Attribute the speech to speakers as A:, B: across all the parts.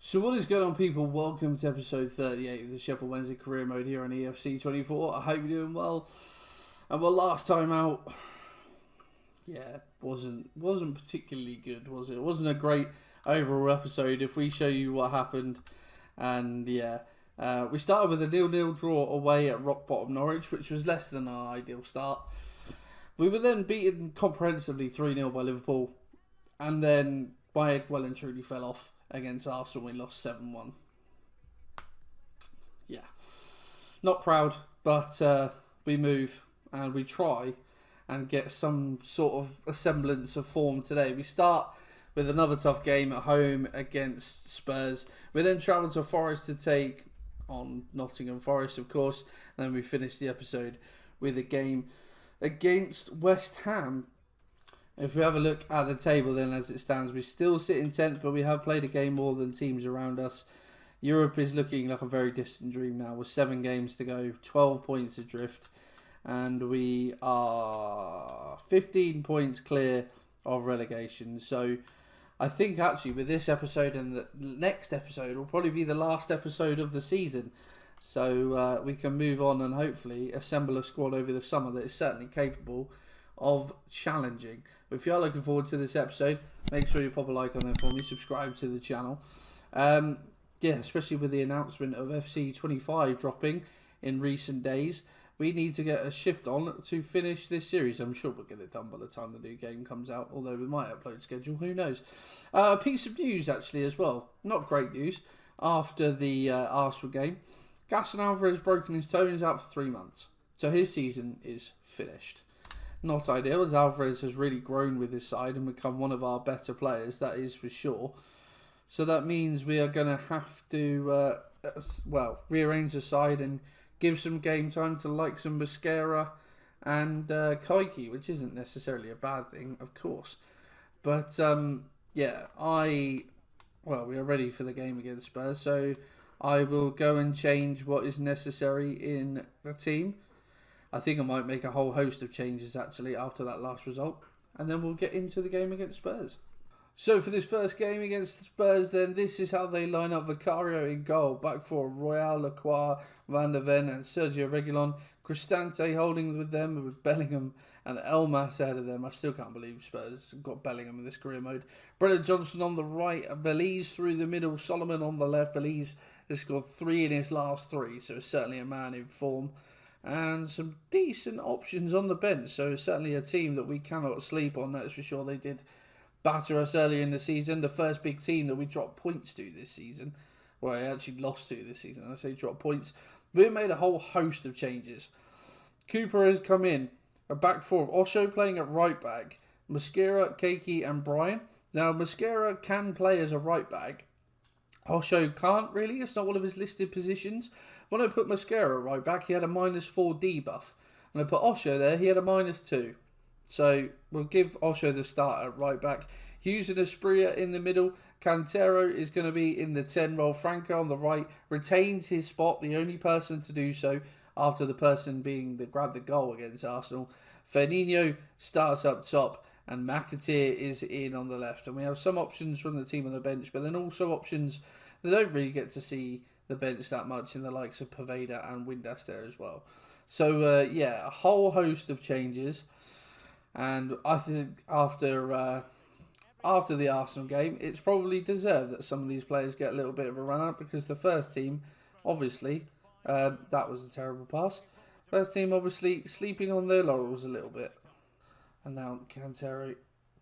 A: So what is going on, people? Welcome to episode 38 of the Sheffield Wednesday career mode here on EFC 24. I hope you're doing well. And well, last time out, wasn't particularly good, was it? It wasn't a great overall episode. If we show you what happened, and we started with a 0-0 draw away at rock bottom Norwich, which was less than our ideal start. We were then beaten comprehensively 3-0 by Liverpool, and then my head well and truly fell off against Arsenal. We lost 7-1. Yeah, not proud, but we move and we try and get some sort of a semblance of form today. We start with another tough game at home against Spurs. We then travel to Forest to take on Nottingham Forest, of course, and then we finish the episode with a game against West Ham. If we have a look at the table then as it stands, we still sit in 10th, but we have played a game more than teams around us. Europe is looking like a very distant dream now with 7 games to go, 12 points adrift, and we are 15 points clear of relegation. So I think actually with this episode and the next episode will probably be the last episode of the season. So we can move on and hopefully assemble a squad over the summer that is certainly capable of challenging. But if you are looking forward to this episode, make sure you pop a like on there for me, subscribe to the channel. Especially with the announcement of FC 25 dropping in recent days, we need to get a shift on to finish this series. I'm sure we'll get it done by the time the new game comes out, although we might upload schedule, who knows. A piece of news actually as well, not great news, after the Arsenal game. Gaston Alvarez broken his toe and is out for 3 months, so his season is finished. Not ideal, as Alvarez has really grown with his side and become one of our better players, that is for sure. So that means we are going to have to, rearrange the side and give some game time to like some Mosquera and Kaiki, which isn't necessarily a bad thing, of course. But, we are ready for the game against Spurs, so I will go and change what is necessary in the team. I think I might make a whole host of changes actually after that last result, and then we'll get into the game against Spurs. So for this first game against Spurs then, this is how they line up. Vicario in goal, back four, Royal, Lacroix, Van der Ven and Sergio Reguilon. Cristante holding with them with Bellingham and Elmas ahead of them. I still can't believe Spurs have got Bellingham in this career mode. Brennan Johnson on the right, Veliz through the middle, Solomon on the left. Veliz has scored 3 in his last 3, so it's certainly a man in form. And some decent options on the bench, so certainly a team that we cannot sleep on, that's for sure. They did batter us earlier in the season, the first big team that we dropped points to this season. Well, I actually lost to this season, I say dropped points. We made a whole host of changes. Cooper has come in, a back four of Osho playing at right back, Mosquera, Keiki and Brian. Now, Mosquera can play as a right back. Osho can't really, it's not one of his listed positions. When I put Mosquera right back, he had a -4 debuff. And I put Osho there, he had a -2. So we'll give Osho the start at right back. Hughes and Espria in the middle. Cantero is going to be in the 10 role. Franco on the right retains his spot, the only person to do so after the person being that grabbed the goal against Arsenal. Fernino starts up top and McAteer is in on the left. And we have some options from the team on the bench, but then also options that don't really get to see the bench that much in the likes of Poveda and Windass there as well. So, a whole host of changes. And I think after the Arsenal game, it's probably deserved that some of these players get a little bit of a run-up, because the first team, obviously, that was a terrible pass. First team, obviously, sleeping on their laurels a little bit. And now Cantero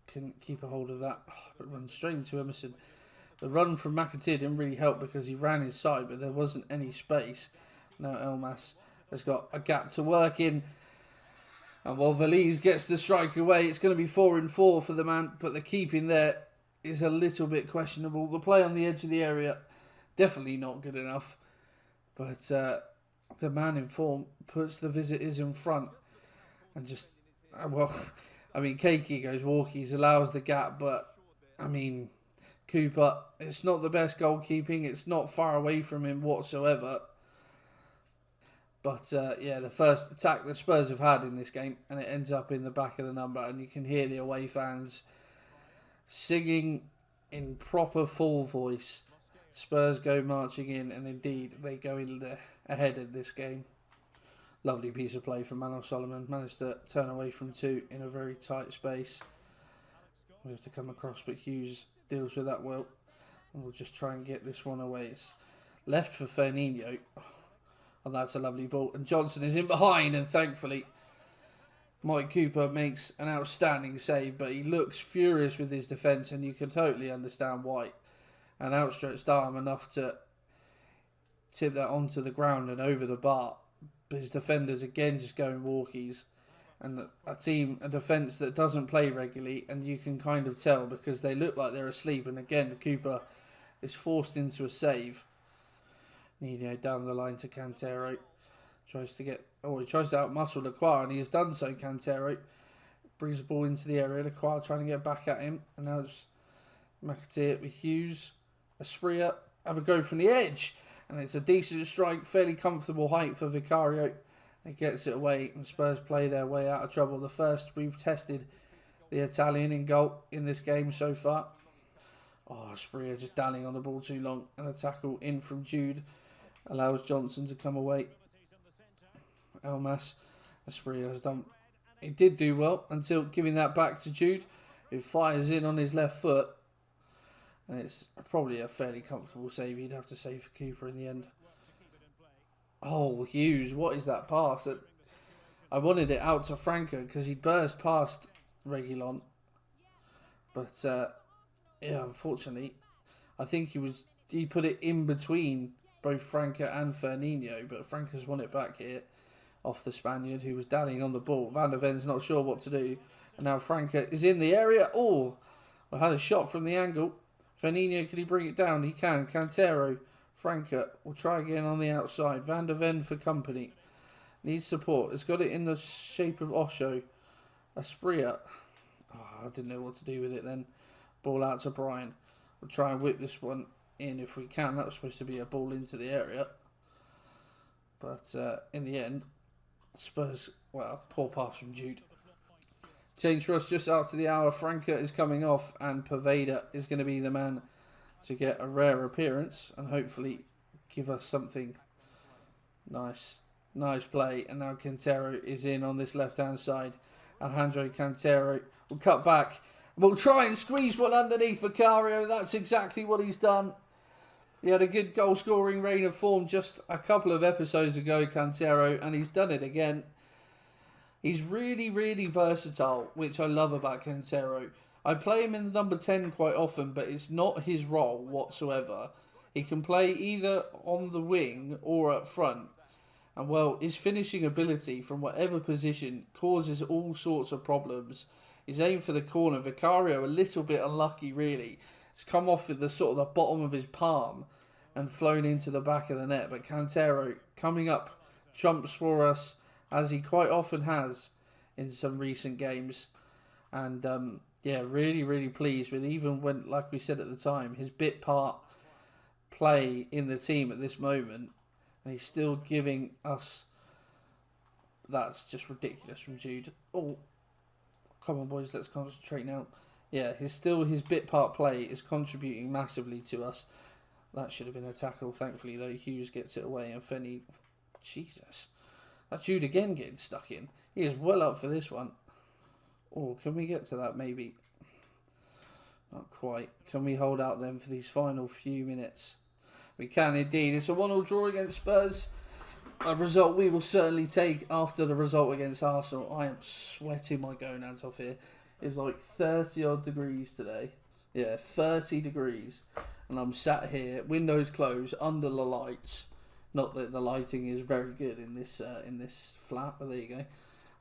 A: can keep a hold of that, but run straight into Emerson. The run from McAteer didn't really help because he ran his side, but there wasn't any space. Now Elmas has got a gap to work in. And while Veliz gets the strike away, it's going to be 4-4 for the man, but the keeping there is a little bit questionable. The play on the edge of the area, definitely not good enough. But the man in form puts the visitors in front. And just, Keiki goes walkies, allows the gap, but, Cooper, it's not the best goalkeeping. It's not far away from him whatsoever. But, the first attack that Spurs have had in this game, and it ends up in the back of the number, and you can hear the away fans singing in proper full voice Spurs go marching in, and indeed they go in ahead in this game. Lovely piece of play from Manor Solomon. Managed to turn away from 2 in a very tight space. We have to come across, but Hughes deals with that well. And we'll just try and get this one away. It's left for Fernandinho. And that's a lovely ball. And Johnson is in behind, and thankfully Mike Cooper makes an outstanding save, but he looks furious with his defence, and you can totally understand why. An outstretched arm enough to tip that onto the ground and over the bar. But his defenders again just going walkies, and a defence that doesn't play regularly, and you can kind of tell because they look like they're asleep. And again, Cooper is forced into a save. Nino down the line to Cantero, tries to outmuscle Lacroix, and he has done so. Cantero brings the ball into the area. Lacroix trying to get back at him, and now it's McAteer with Hughes. Asprilla have a go from the edge. And it's a decent strike, fairly comfortable height for Vicario. He gets it away, and Spurs play their way out of trouble. The first we've tested the Italian in goal in this game so far. Oh, Asprilla just dallying on the ball too long. And a tackle in from Jude allows Johnson to come away. Elmas, Asprilla has done... He did do well until giving that back to Jude, who fires in on his left foot. And it's probably a fairly comfortable save. You'd have to say for Cooper in the end. Oh, Hughes, what is that pass? I wanted it out to Franco because he burst past Reguilon. But, yeah, unfortunately, I think he put it in between both Franco and Fernandinho. But Franco's won it back here off the Spaniard, who was dallying on the ball. Van der Ven's not sure what to do. And now Franco is in the area. Oh, I had a shot from the angle. Fernandinho, can he bring it down? He can. Cantero. Franco will try again on the outside. Van der Ven for company. Needs support. It's got it in the shape of Osho. Asprilla. Oh, I didn't know what to do with it then. Ball out to Brian. We'll try and whip this one in if we can. That was supposed to be a ball into the area. But in the end, Spurs, well, poor pass from Jude. Change for us just after the hour. Franco is coming off, and Poveda is going to be the man to get a rare appearance and hopefully give us something nice. Nice play. And now Cantero is in on this left-hand side. Alejandro Cantero will cut back. We'll try and squeeze one underneath Vicario. That's exactly what he's done. He had a good goal-scoring reign of form just a couple of episodes ago, Cantero, and he's done it again. He's really, really versatile, which I love about Cantero. I play him in number 10 quite often, but it's not his role whatsoever. He can play either on the wing or up front. And, well, his finishing ability from whatever position causes all sorts of problems. His aim for the corner, Vicario, a little bit unlucky, really. It's come off with the sort of the bottom of his palm and flown into the back of the net. But Cantero coming up trumps for us, as he quite often has in some recent games. And, yeah, really, really pleased with, even when, like we said at the time, his bit part play in the team at this moment. And he's still giving us... That's just ridiculous from Jude. Oh, come on, boys, let's concentrate now. Yeah, his bit part play is contributing massively to us. That should have been a tackle, thankfully, though. Hughes gets it away, and Fenny... Jesus. That Jude again getting stuck in. He is well up for this one. Oh, can we get to that, maybe? Not quite. Can we hold out then for these final few minutes? We can indeed. It's a 1-1 draw against Spurs. A result we will certainly take after the result against Arsenal. I am sweating my gonads off here. It's like 30 odd degrees today. Yeah, 30 degrees. And I'm sat here, windows closed, under the lights. Not that the lighting is very good in this flat, but there you go.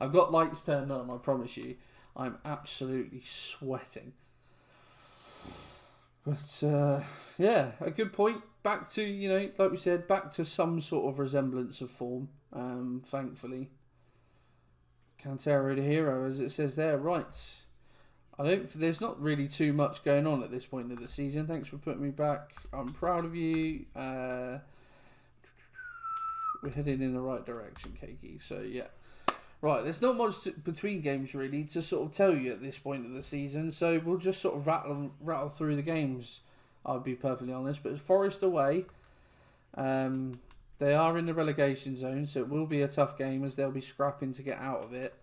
A: I've got lights turned on, I promise you. I'm absolutely sweating. But, yeah, a good point. Back to, like we said, back to some sort of resemblance of form, thankfully. Cantero the hero, as it says there. Right. There's not really too much going on at this point of the season. Thanks for putting me back. I'm proud of you. We're heading in the right direction, Keiki. So, yeah. Right, there's not much between games, really, to sort of tell you at this point of the season. So, we'll just sort of rattle through the games I'll be perfectly honest. But Forest away, they are in the relegation zone, so it will be a tough game as they'll be scrapping to get out of it.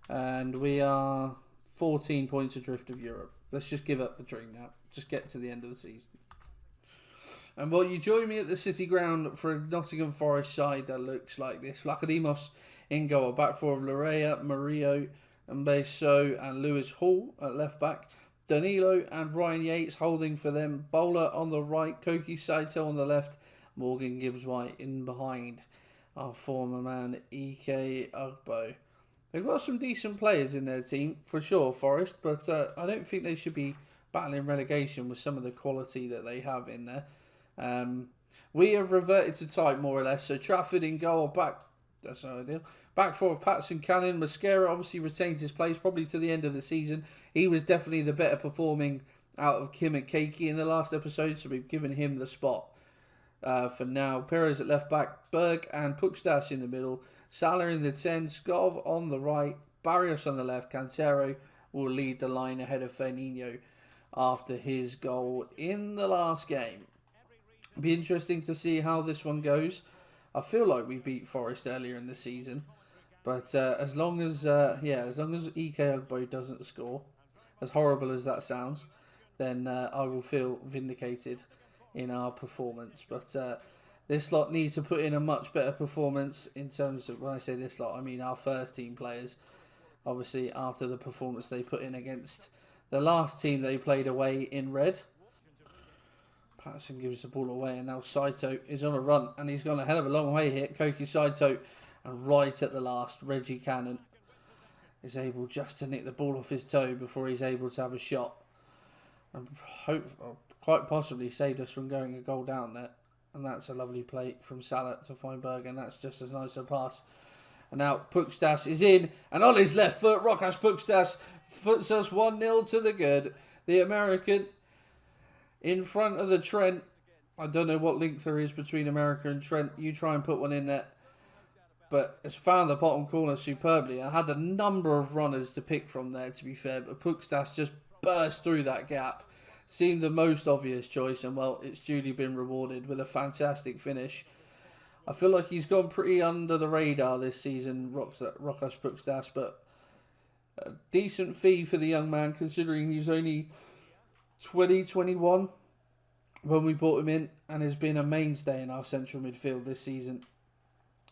A: And we are 14 points adrift of Europe. Let's just give up the dream now. Just get to the end of the season. And will you join me at the City Ground for a Nottingham Forest side that looks like this? Vlachodimos in goal. Back four of Larea, Murillo, Mbeso and Lewis Hall at left back. Danilo and Ryan Yates holding for them. Bowler on the right. Koki Saito on the left. Morgan Gibbs-White in behind. Our former man, Ike Ugbo. They've got some decent players in their team, for sure, Forest. But I don't think they should be battling relegation with some of the quality that they have in there. We have reverted to type, more or less. So Trafford in goal, back. That's not ideal. Back four of Patterson, Cannon. Mascara obviously retains his place, probably to the end of the season. He was definitely the better performing out of Kim and Keiki in the last episode, so we've given him the spot for now. Perez at left back, Berg and Pukstas in the middle. Salah in the 10, Skov on the right, Barrios on the left. Cantero will lead the line ahead of Firmino after his goal in the last game. Be interesting to see how this one goes. I feel like we beat Forest earlier in the season, but as long as Ike Ugbo doesn't score, as horrible as that sounds, then I will feel vindicated in our performance. But this lot needs to put in a much better performance in terms of, when I say this lot, I mean our first team players. Obviously, after the performance they put in against the last team they played away in red. Patterson gives the ball away, and now Saito is on a run, and he's gone a hell of a long way here. Koki Saito, and right at the last, Reggie Cannon is able just to nick the ball off his toe before he's able to have a shot. And quite possibly saved us from going a goal down there. And that's a lovely play from Salah to Feinberg, and that's just as nice a pass. And now Pukstas is in, and on his left foot, Rokas Pukstas puts us 1-0 to the good. The American in front of the Trent. I don't know what link there is between America and Trent. You try and put one in there. But it's found the bottom corner superbly. I had a number of runners to pick from there, to be fair. But Pukstas just burst through that gap. Seemed the most obvious choice. And, well, it's duly been rewarded with a fantastic finish. I feel like he's gone pretty under the radar this season, Rokas Pukstas. But a decent fee for the young man, considering he's only 2021 when we brought him in, and has been a mainstay in our central midfield this season.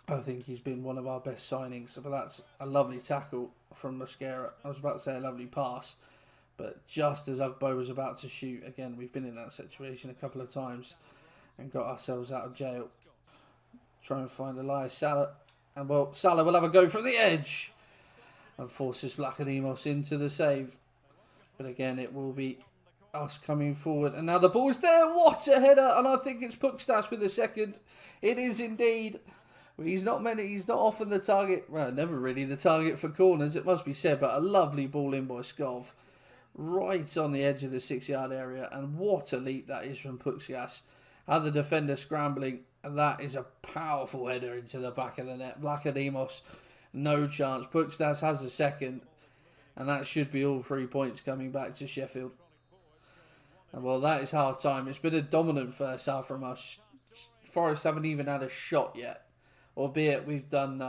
A: I think he's been one of our best signings. But that's a lovely tackle from Mascara. I was about to say a lovely pass, but just as Ugbo was about to shoot, again, we've been in that situation a couple of times and got ourselves out of jail. Try and find Elias Salah, and well, Salah will have a go from the edge and forces Vlachodimos into the save. But again, it will be us coming forward, and now the ball's there. What a header! And I think it's Pukstas with the second. It is indeed. He's not often the target. Well, never really the target for corners, it must be said. But a lovely ball in by Skov, right on the edge of the 6-yard area, and what a leap that is from Pukstas. Had the defender scrambling, and that is a powerful header into the back of the net. Vlachodimos, no chance. Pukstas has the second, and that should be all 3 points coming back to Sheffield. And well, that is half time. It's been a dominant first half from us. Forest haven't even had a shot yet, albeit we've done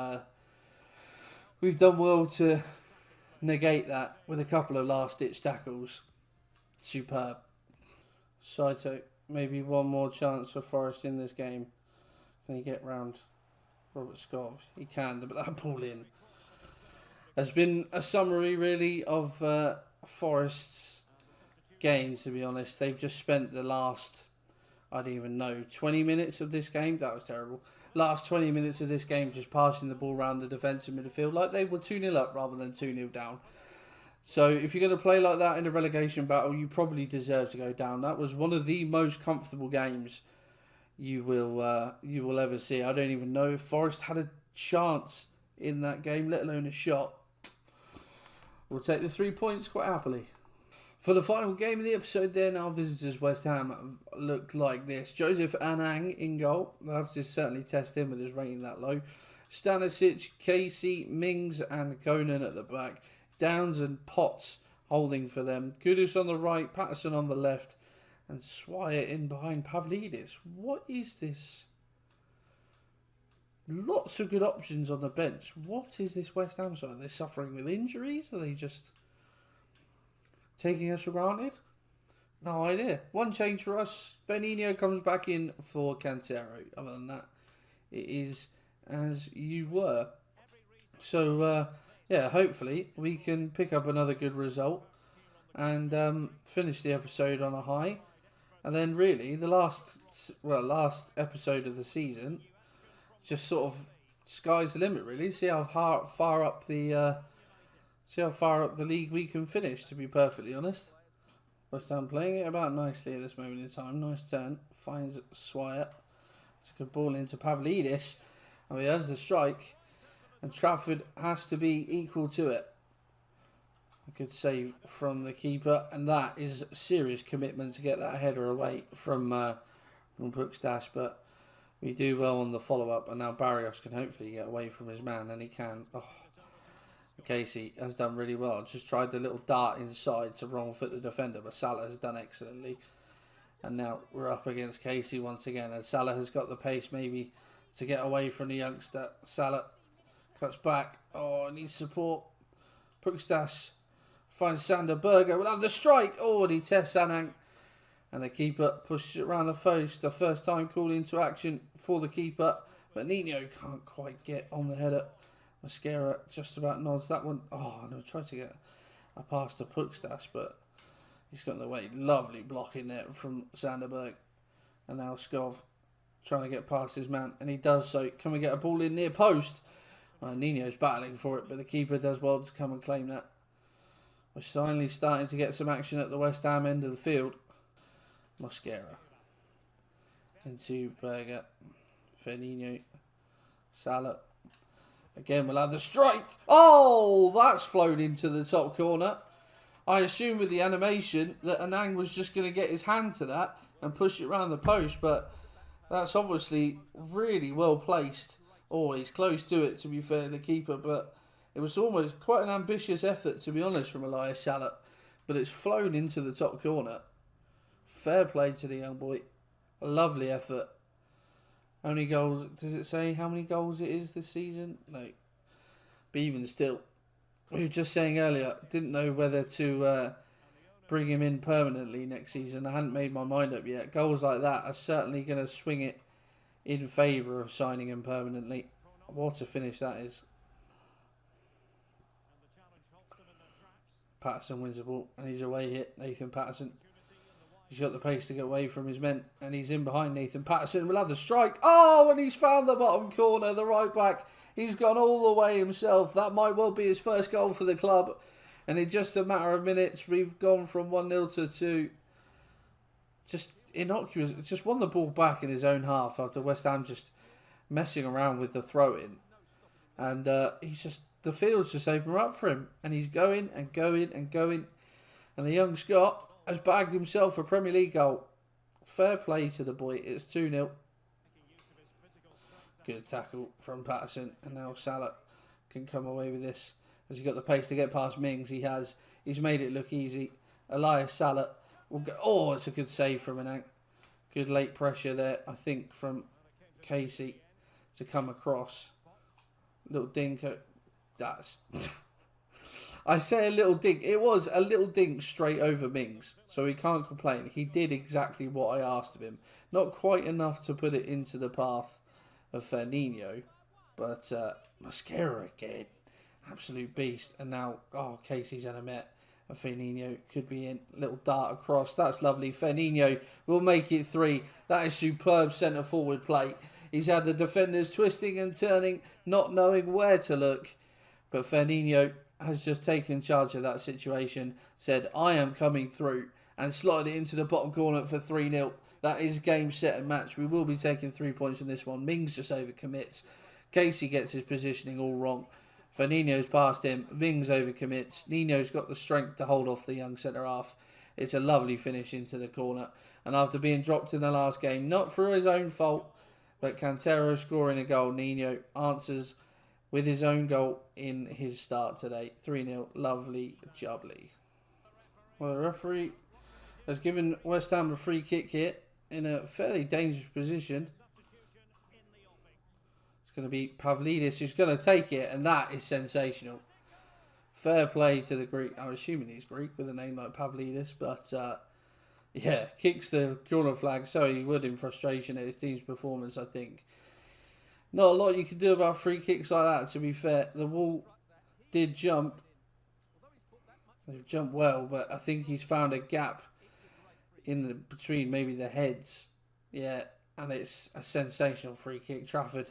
A: well to negate that with a couple of last-ditch tackles. Superb. Saito, maybe one more chance for Forest in this game. Can he get round Robert Skov? He can, but that ball in has been a summary, really, of Forest's game, to be honest. They've just spent the last, I don't even know, 20 minutes of this game. That was terrible. Last 20 minutes of this game just passing the ball around the defensive midfield like they were 2-0 up rather than 2-0 down. So if you're going to play like that in a relegation battle, you probably deserve to go down. That was one of the most comfortable games you will ever see. I don't even know if Forest had a chance in that game, let alone a shot. We'll take the 3 points quite happily. For the final game of the episode there, now visitors West Ham looked like this. Joseph Anang in goal. They'll have to certainly test him with his rating that low. Stanisic, Casey, Mings and Conan at the back. Downs and Potts holding for them. Kudus on the right, Patterson on the left. and Swire in behind Pavlidis. What is this? Lots of good options on the bench. What is this West Ham side? Are they suffering with injuries? Are they just taking us for granted? No idea. One change for us. Fernandinho comes back in for Cantero. Other than that, it is as you were. So, yeah, hopefully we can pick up another good result and finish the episode on a high. And then really, the last episode of the season, just sort of sky's the limit. Really, see how far up the league we can finish. To be perfectly honest, West Ham playing it about nicely at this moment in time. Nice turn, finds Swire. It's a good ball into Pavlidis, and he has the strike. And Trafford has to be equal to it. A good save from the keeper, and that is serious commitment to get that header away from Puigstash, but we do well on the follow-up, and now Barrios can hopefully get away from his man, and he can. Oh, Casey has done really well. Just tried the little dart inside to wrong-foot the defender, but Salah has done excellently. And now we're up against Casey once again, and Salah has got the pace maybe to get away from the youngster. Salah cuts back. Oh, needs support. Puigstash finds Sander Berger. We'll have the strike. Oh, and he tests Sanang. And the keeper pushes it around the post. The first time called into action for the keeper. But Nino can't quite get on the header. Mascara just about nods that one. Oh, and I tried to get a pass to Puigstash, but he's got in the way. Lovely block in there from Sanderberg. And now Skov trying to get past his man. And he does so. Can we get a ball in near post? Nino's battling for it, but the keeper does well to come and claim that. We're finally starting to get some action at the West Ham end of the field. Mascara into Berger, Fernandinho, Salah. Again, we'll have the strike. Oh, that's flown into the top corner. I assume with the animation that Anang was just going to get his hand to that and push it around the post, but that's obviously really well placed. Oh, he's close to it, to be fair, the keeper, but it was almost quite an ambitious effort, to be honest, from Elias Salah, but it's flown into the top corner. Fair play to the young boy. A lovely effort. How many goals? Does it say how many goals it is this season? No. But even still, we were just saying earlier, didn't know whether to bring him in permanently next season. I hadn't made my mind up yet. Goals like that are certainly going to swing it in favour of signing him permanently. What a finish that is. Patterson wins the ball and he's away hit. Nathan Patterson. He's got the pace to get away from his men and he's in behind Nathan Patterson. We'll have the strike. Oh, and he's found the bottom corner, the right back. He's gone all the way himself. That might well be his first goal for the club. And in just a matter of minutes, we've gone from 1-0 to 2. Just innocuous. Just won the ball back in his own half after West Ham just messing around with the throw-in. And he's just, the field's just opened up for him. And he's going and going and going. And the young Scot has bagged himself a Premier League goal. Fair play to the boy. It's 2-0. Good tackle from Patterson. And now Salah can come away with this. Has he got the pace to get past Mings? He has. He's made it look easy. Elias Salah will go. Oh, it's a good save from Anang. Good late pressure there, I think, from Casey to come across. Little dink. That's... I say a little dink. It was a little dink straight over Mings, so he can't complain. He did exactly what I asked of him. Not quite enough to put it into the path of Fernandinho, but Mascara again. Absolute beast. And now, Casey's had a met. And Fernandinho could be in. Little dart across. That's lovely. Fernandinho will make it 3. That is superb centre forward play. He's had the defenders twisting and turning, not knowing where to look. But Fernandinho has just taken charge of that situation, said, I am coming through, and slotted it into the bottom corner for 3-0. That is game, set and match. We will be taking 3 points from this one. Mings just overcommits. Casey gets his positioning all wrong. Fernandinho's past him. Mings overcommits. Nino's got the strength to hold off the young centre-half. It's a lovely finish into the corner. And after being dropped in the last game, not through his own fault, but Cantero scoring a goal, Nino answers with his own goal in his start today. 3-0. Lovely jubbly. Well, the referee has given West Ham a free kick here in a fairly dangerous position. It's going to be Pavlidis who's going to take it, and that is sensational. Fair play to the Greek. I'm assuming he's Greek with a name like Pavlidis, but yeah, kicks the corner flag so he would in frustration at his team's performance, I think. Not a lot you can do about free kicks like that, to be fair. The wall did jump. They've jumped well, but I think he's found a gap between maybe the heads. Yeah, and it's a sensational free kick. Trafford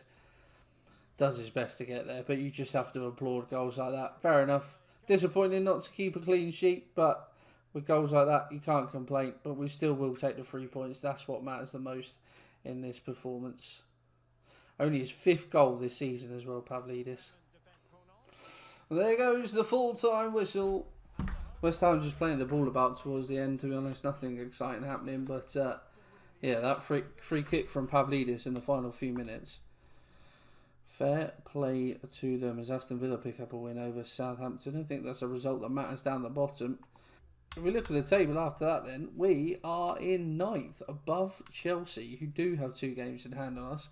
A: does his best to get there, but you just have to applaud goals like that. Fair enough. Disappointing not to keep a clean sheet, but with goals like that, you can't complain. But we still will take the 3 points. That's what matters the most in this performance. Only his 5th goal this season as well, Pavlidis. And there goes the full-time whistle. West Ham just playing the ball about towards the end, to be honest. Nothing exciting happening, but yeah, that free kick from Pavlidis in the final few minutes. Fair play to them as Aston Villa pick up a win over Southampton. I think that's a result that matters down the bottom. If we look at the table after that then, we are in 9th above Chelsea, who do have 2 games in hand on us.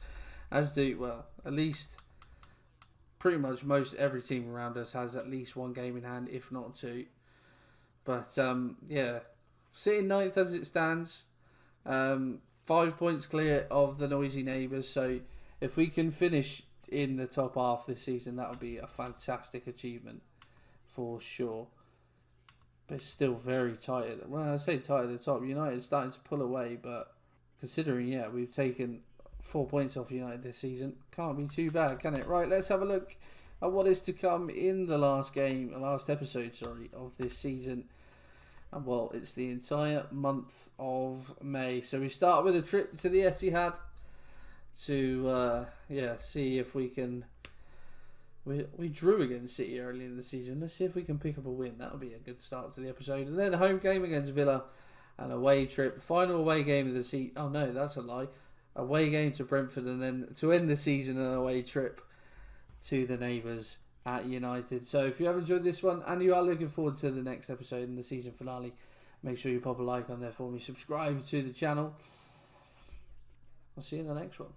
A: As do, well, at least pretty much every team around us has at least 1 game in hand, if not 2. But, yeah, sitting 9th as it stands. 5 points clear of the noisy neighbours. So if we can finish in the top half this season, that would be a fantastic achievement for sure. But it's still very tight. Well, I say tight at the top. United's starting to pull away, but considering, yeah, we've taken 4 points off United this season, can't be too bad, can it? Right, let's have a look at what is to come in the last episode, of this season. And well, it's the entire month of May. So we start with a trip to the Etihad to see if we can. We drew against City early in the season. Let's see if we can pick up a win. That'll be a good start to the episode. And then a home game against Villa, an away trip, final away game of the season. Oh no, that's a lie. Away game to Brentford, and then to end the season, an away trip to the neighbours at United. So if you have enjoyed this one and you are looking forward to the next episode in the season finale, make sure you pop a like on there for me. Subscribe to the channel. I'll see you in the next one.